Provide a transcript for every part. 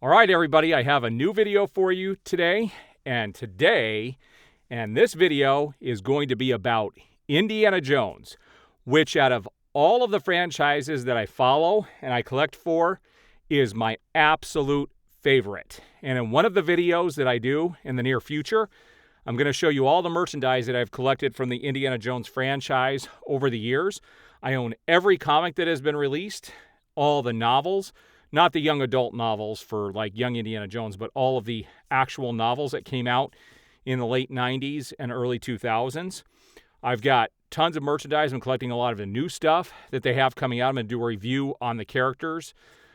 All right, everybody, I have a new video for you today. And this video is going to be about Indiana Jones, which out of all of the franchises that I follow and I collect for is my absolute favorite. And in one of the videos that I do in the near future, I'm going to show you all the merchandise that I've collected from the Indiana Jones franchise over the years. I own every comic that has been released, all the novels, not the young adult novels for like young Indiana Jones, but all of the actual novels that came out in the late 90s and early 2000s. I've got tons of merchandise. I'm collecting a lot of the new stuff that they have coming out. I'm going to do a review on the characters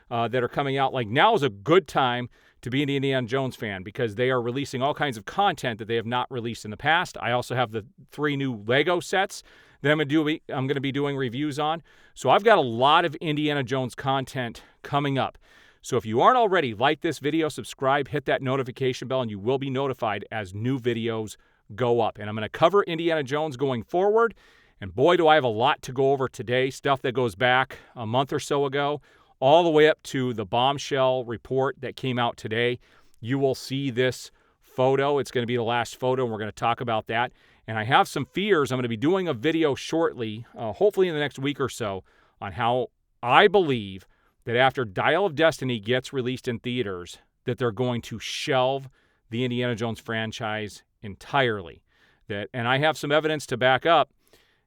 that are coming out. Like, now is a good time to be an Indiana Jones fan because they are releasing all kinds of content that they have not released in the past. I also have the 3 new Lego sets that I'm going to be doing reviews on. So I've got a lot of Indiana Jones content coming up. So if you aren't already, like this video, subscribe, hit that notification bell, and you will be notified as new videos go up. And I'm going to cover Indiana Jones going forward. And boy, do I have a lot to go over today. Stuff that goes back a month or so ago, all the way up to the bombshell report that came out today. You will see this photo. It's going to be the last photo, and we're going to talk about that. And I have some fears. I'm going to be doing a video shortly, hopefully in the next week or so, on how I believe that after Dial of Destiny gets released in theaters, that they're going to shelve the Indiana Jones franchise entirely. And I have some evidence to back up,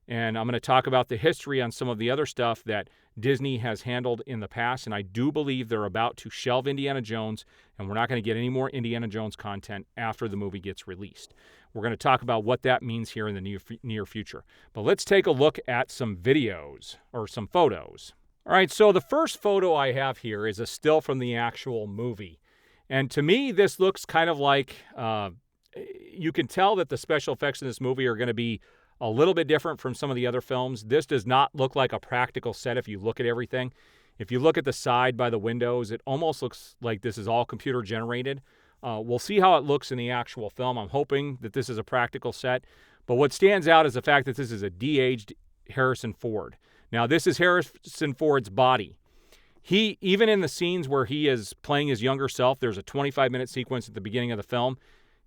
and I'm going to talk about the history on some of the other stuff that Disney has handled in the past, and I do believe they're about to shelve Indiana Jones, and we're not going to get any more Indiana Jones content after the movie gets released. We're going to talk about what that means here in the near future. But let's take a look at some videos, or some photos. All right, so the first photo I have here is a still from the actual movie. And to me, this looks kind of like, you can tell that the special effects in this movie are going to be a little bit different from some of the other films. This does not look like a practical set if you look at everything. If you look at the side by the windows, it almost looks like this is all computer generated. We'll see how it looks in the actual film. I'm hoping that this is a practical set. But what stands out is the fact that this is a de-aged Harrison Ford. Now, this is Harrison Ford's body. Even in the scenes where he is playing his younger self, there's a 25-minute sequence at the beginning of the film.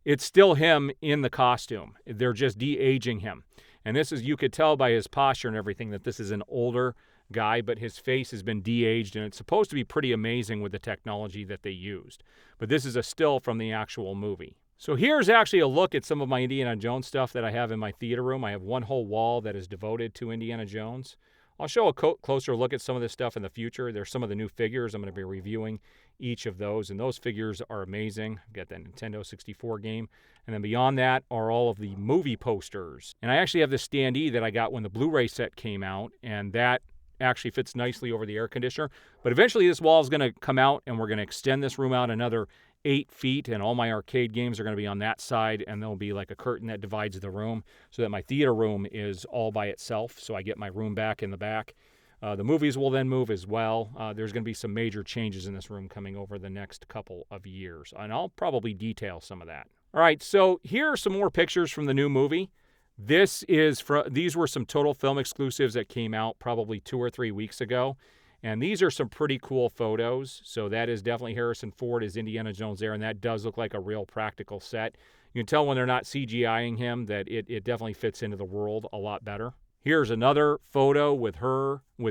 It's still him in the costume. They're just de-aging him. And this is, you could tell by his posture and everything, that this is an older guy, but his face has been de-aged, and it's supposed to be pretty amazing with the technology that they used. But this is a still from the actual movie. So here's actually a look at some of my Indiana Jones stuff that I have in my theater room. I have one whole wall that is devoted to Indiana Jones. I'll show a closer look at some of this stuff in the future. There's some of the new figures. I'm going to be reviewing each of those, and those figures are amazing. I've got that Nintendo 64 game. And then beyond that are all of the movie posters. And I actually have this standee that I got when the Blu-ray set came out, and that actually fits nicely over the air conditioner. But eventually this wall is going to come out, and we're going to extend this room out another 8 feet, and all my arcade games are going to be on that side, and there'll be like a curtain that divides the room so that my theater room is all by itself, so I get my room back in the back. The movies will then move as well. There's going to be some major changes in this room coming over the next couple of years, and I'll probably detail some of that. All right, so here are some more pictures from the new movie. These were some Total Film exclusives that came out probably 2 or 3 weeks ago. And these are some pretty cool photos. So that is definitely Harrison Ford as Indiana Jones there, and that does look like a real practical set. You can tell when they're not CGIing him that it definitely fits into the world a lot better. Here's another photo with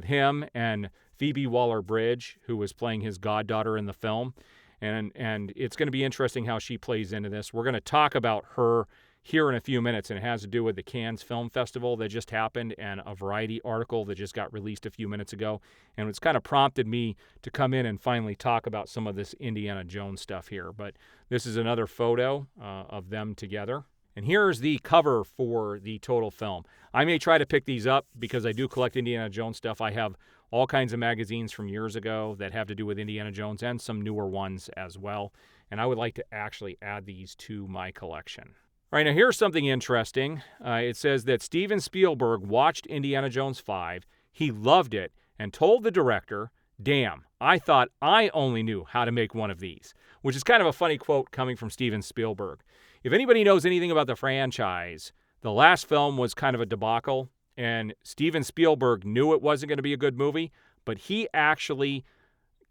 him, and Phoebe Waller-Bridge, who was playing his goddaughter in the film. And it's going to be interesting how she plays into this. We're going to talk about her here in a few minutes, and it has to do with the Cannes Film Festival that just happened and a Variety article that just got released a few minutes ago. And it's kind of prompted me to come in and finally talk about some of this Indiana Jones stuff here. But this is another photo of them together. And here's the cover for the total film. I may try to pick these up because I do collect Indiana Jones stuff. I have all kinds of magazines from years ago that have to do with Indiana Jones and some newer ones as well. And I would like to actually add these to my collection. All right, now here's something interesting. It says that Steven Spielberg watched Indiana Jones 5. He loved it and told the director, "Damn, I thought I only knew how to make one of these," which is kind of a funny quote coming from Steven Spielberg. If anybody knows anything about the franchise, the last film was kind of a debacle, and Steven Spielberg knew it wasn't going to be a good movie, but he actually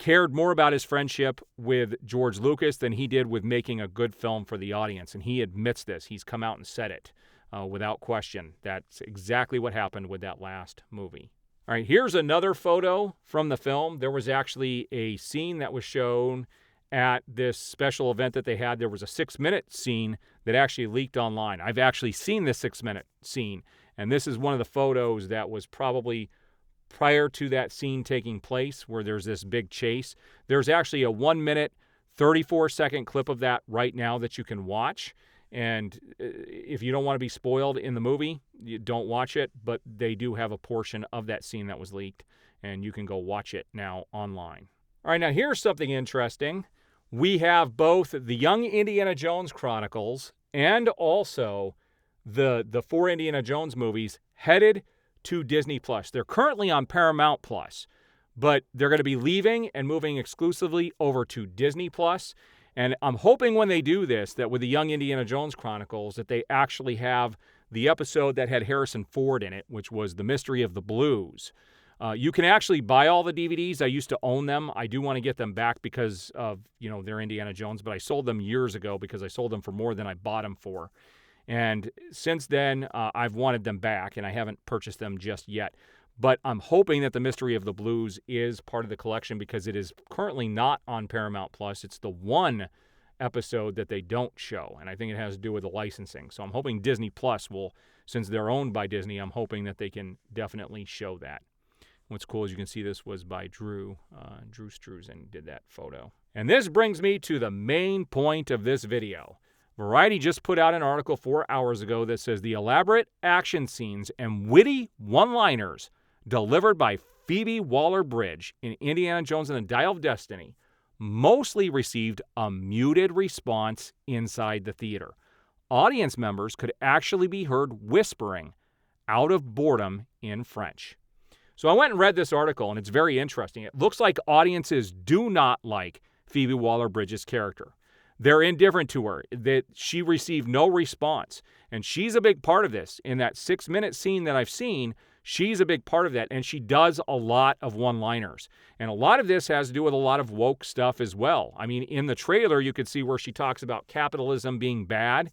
cared more about his friendship with George Lucas than he did with making a good film for the audience. And he admits this. He's come out and said it without question. That's exactly what happened with that last movie. All right, here's another photo from the film. There was actually a scene that was shown at this special event that they had. There was a 6-minute scene that actually leaked online. I've actually seen this 6-minute scene, and this is one of the photos that was probably prior to that scene taking place where there's this big chase. There's actually a 1-minute, 34-second clip of that right now that you can watch. And if you don't want to be spoiled in the movie, you don't watch it, but they do have a portion of that scene that was leaked, and you can go watch it now online. All right, now here's something interesting. We have both the Young Indiana Jones Chronicles and also the 4 Indiana Jones movies headed to Disney+. They're currently on Paramount+, but they're going to be leaving and moving exclusively over to Disney+. And I'm hoping when they do this, that with the Young Indiana Jones Chronicles, that they actually have the episode that had Harrison Ford in it, which was The Mystery of the Blues. You can actually buy all the DVDs. I used to own them. I do want to get them back because of, they're Indiana Jones, but I sold them years ago because I sold them for more than I bought them for. And since then, I've wanted them back, and I haven't purchased them just yet. But I'm hoping that The Mystery of the Blues is part of the collection because it is currently not on Paramount+. It's the one episode that they don't show, and I think it has to do with the licensing. So I'm hoping Disney+ will, since they're owned by Disney, I'm hoping that they can definitely show that. What's cool is you can see this was by Drew Struzan did that photo. And this brings me to the main point of this video. Variety just put out an article 4 hours ago that says the elaborate action scenes and witty one-liners delivered by Phoebe Waller-Bridge in Indiana Jones and the Dial of Destiny mostly received a muted response inside the theater. Audience members could actually be heard whispering out of boredom in French. So I went and read this article, and it's very interesting. It looks like audiences do not like Phoebe Waller-Bridge's character. They're indifferent to her, that she received no response. And she's a big part of this. In that 6-minute scene that I've seen, she's a big part of that, and she does a lot of one-liners. And a lot of this has to do with a lot of woke stuff as well. I mean, in the trailer, you could see where she talks about capitalism being bad.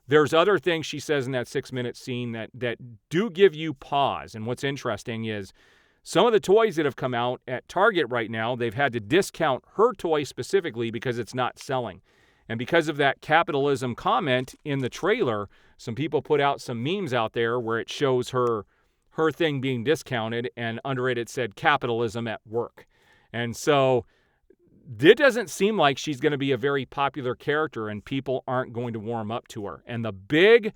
There's other things she says in that 6-minute scene that do give you pause. And what's interesting is some of the toys that have come out at Target right now, they've had to discount her toy specifically because it's not selling. And because of that capitalism comment in the trailer, some people put out some memes out there where it shows her thing being discounted, and under it said capitalism at work. And so it doesn't seem like she's going to be a very popular character and people aren't going to warm up to her. And the big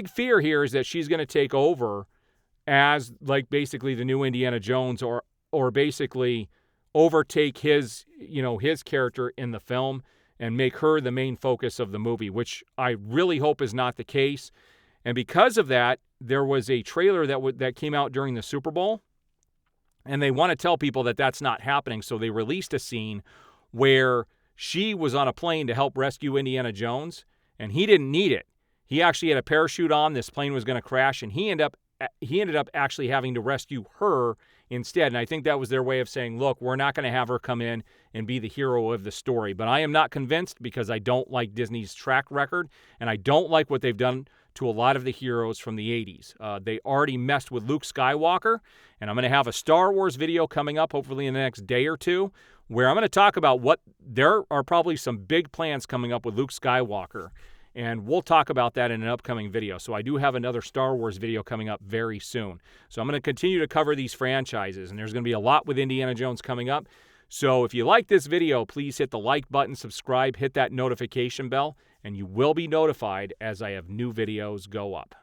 fear here is that she's going to take over as like basically the new Indiana Jones or basically overtake his character in the film and make her the main focus of the movie, which I really hope is not the case. And because of that, there was a trailer that came out during the Super Bowl, and they want to tell people that that's not happening, so they released a scene where she was on a plane to help rescue Indiana Jones, and he didn't need it. He actually had a parachute on. This plane was going to crash, and he ended up actually having to rescue her instead. And I think that was their way of saying, look, we're not going to have her come in and be the hero of the story. But I am not convinced because I don't like Disney's track record, and I don't like what they've done to a lot of the heroes from the 80s. They already messed with Luke Skywalker, and I'm going to have a Star Wars video coming up hopefully in the next day or two where I'm going to talk about there are probably some big plans coming up with Luke Skywalker, and we'll talk about that in an upcoming video. So I do have another Star Wars video coming up very soon. So I'm going to continue to cover these franchises, and there's going to be a lot with Indiana Jones coming up. So if you like this video, please hit the like button, subscribe, hit that notification bell, and you will be notified as I have new videos go up.